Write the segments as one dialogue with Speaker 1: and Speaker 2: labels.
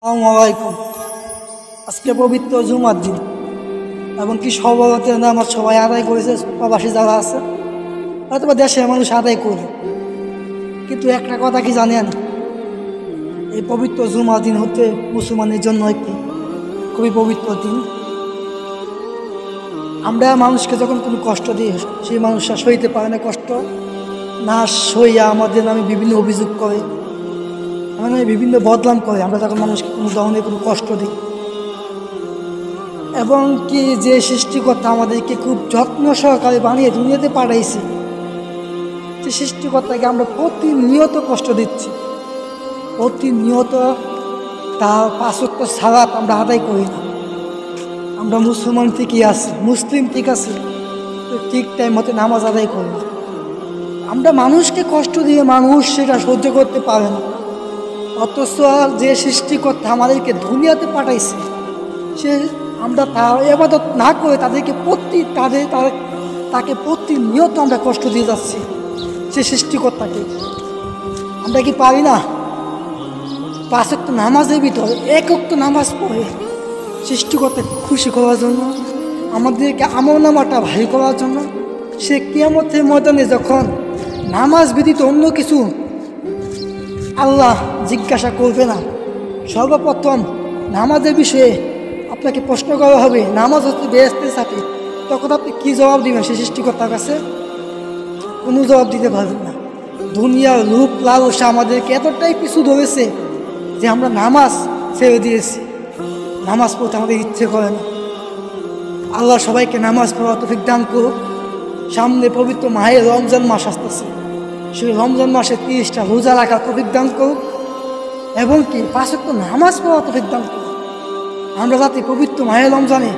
Speaker 1: আসসালামাইকুম। আজকে পবিত্র জুমার দিন এবং কি সভাপতির নামাজ সবাই আদায় করেছে, প্রবাসী যারা আছে হয়তো দেশের মানুষ আদায় করে। কিন্তু একটা কথা কি জানেন, এই পবিত্র জুমার দিন হতে মুসলমানের জন্য একটি খুবই পবিত্র দিন। আমরা মানুষকে যখন কোনো কষ্ট দিই, সেই মানুষরা সইতে পারে না, কষ্ট না সইয়া আমাদের নামে বিভিন্ন অভিযোগ করে, আমাদের বিভিন্ন বদনাম করে। আমরা যখন মানুষকে কোনো ধরনের কোনো কষ্ট দিই, এবং কি যে সৃষ্টিকর্তা আমাদেরকে খুব যত্ন সহকারে বানিয়ে দুনিয়াতে পাঠাইছে, যে সৃষ্টিকর্তাকে আমরা প্রতিনিয়ত কষ্ট দিচ্ছি, প্রতিনিয়ত তার ৫ ওয়াক্ত সালাত আমরা আদায় করি না। আমরা মুসলমান ঠিকই আছি, মুসলিম ঠিক আছে, ঠিক টাইম মতো নামাজ আদায় করি না। আমরা মানুষকে কষ্ট দিয়ে মানুষ সেটা সহ্য করতে পারে না, অথচ যে সৃষ্টিকর্তা আমাদেরকে দুনিয়াতে পাঠাইছে, সে আমরা তার ইবাদত না করে তাদেরকে তাকে প্রতিনিয়ত আমরা কষ্ট দিয়ে যাচ্ছি। সে সৃষ্টিকর্তাকে আমরা কি পারি না ৫ ওয়াক্ত নামাজের ভিতরে ১ ওয়াক্ত নামাজ পড়ে সৃষ্টিকর্তাকে খুশি করার জন্য, আমাদেরকে আমলনামাটা ভারী করার জন্য? সে কিয়ামতের ময়দানে যখন নামাজ ব্যতীত অন্য কিছু আল্লাহ জিজ্ঞাসা করবে না, সর্বপ্রথম নামাজের বিষয়ে আপনাকে প্রশ্ন করা হবে, নামাজ হচ্ছে বেহেশতের সাথে, তখন আপনি কী জবাব দিবেন? সে সৃষ্টিকর্তার কাছে কোনো জবাব দিতে পারবেন না। দুনিয়ার রূপ লালসা আমাদেরকে এতটাই পিছু ধরেছে যে আমরা নামাজ ছেড়ে দিয়েছি, নামাজ পড়তে আমাদের ইচ্ছে করে না। আল্লাহ সবাইকে নামাজ পড়া তৌফিক দান করুক। সামনে পবিত্র মাহে রমজান মাস আসতেছে, সেই রমজান মাসে 30টা রোজা রাখা তৌফিক দান করুক, এবং কি ৫ ওয়াক্ত নামাজ পড়া তৌফিক দান করুক। আমরা যাতে পবিত্র মাহে রমজানে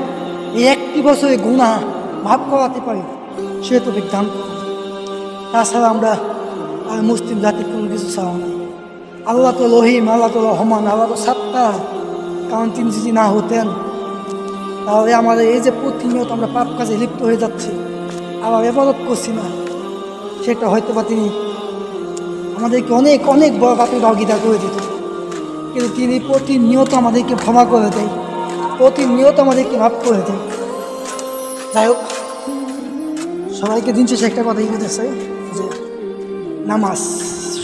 Speaker 1: এই একটি বছরে গুনাহ মাফ করাতে পারি, সে তৌফিক দান করুক। তাছাড়া আমরা আর মুসলিম জাতির কোনো কিছু চাওয়া নাই। আল্লাহ তো রহিম, আল্লাহ তো রহমান, আল্লাহ তো সাত্তার। কারণ তিনি যদি না হতেন তাহলে আমাদের এই যে প্রতিনিয়ত আমরা পাপ কাজে লিপ্ত হয়ে যাচ্ছি, আবার ইবাদত করছি না, সেটা হয়তো বা তিনি আমাদেরকে অনেক অনেক বড় পাপের ভাগিদা করে দিত। কিন্তু তিনি প্রতিনিয়ত আমাদেরকে ক্ষমা করে দেয়, প্রতিনিয়ত আমাদেরকে মাফ করে দেয়। যাই হোক, সবাইকে দিন শেষে একটা কথাই বলতে চাই যে নামাজ,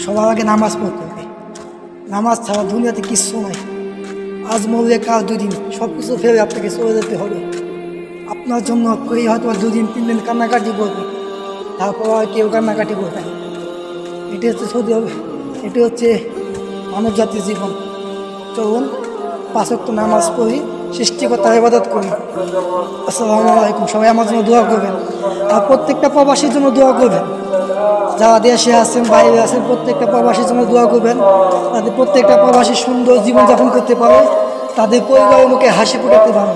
Speaker 1: সবার আগে নামাজ পড়তে হবে। নামাজ ছাড়া দুনিয়াতে কিচ্ছু নাই। আজ মরলে কাল 2 দিন, সব কিছু ফেলে আপনাকে চলে যেতে হবে। আপনার জন্য কেউ হয়তো 2 দিন 3 দিন কান্নাকাটি করবে, তারপর আর কেউ কান্নাকাটি করবে না। এটি হচ্ছে সৌদি হবে, এটি হচ্ছে মানব জাতির জীবন। চলুন ৫ ওয়াক্ত নামাজ পড়ি, সৃষ্টিকর্তার ইবাদত করি। আসসালামু আলাইকুম। সবাই আমার জন্য দোয়া করবেন, আর প্রত্যেকটা প্রবাসীর জন্য দোয়া করবেন। যারা দেশে আছেন, বাইরে আছেন, প্রত্যেকটা প্রবাসীর জন্য দোয়া করবেন। তাদের প্রত্যেকটা প্রবাসী সুন্দর জীবনযাপন করতে পারে, তাদের পরিবারের মুখে হাসি ফোটাতে পারে।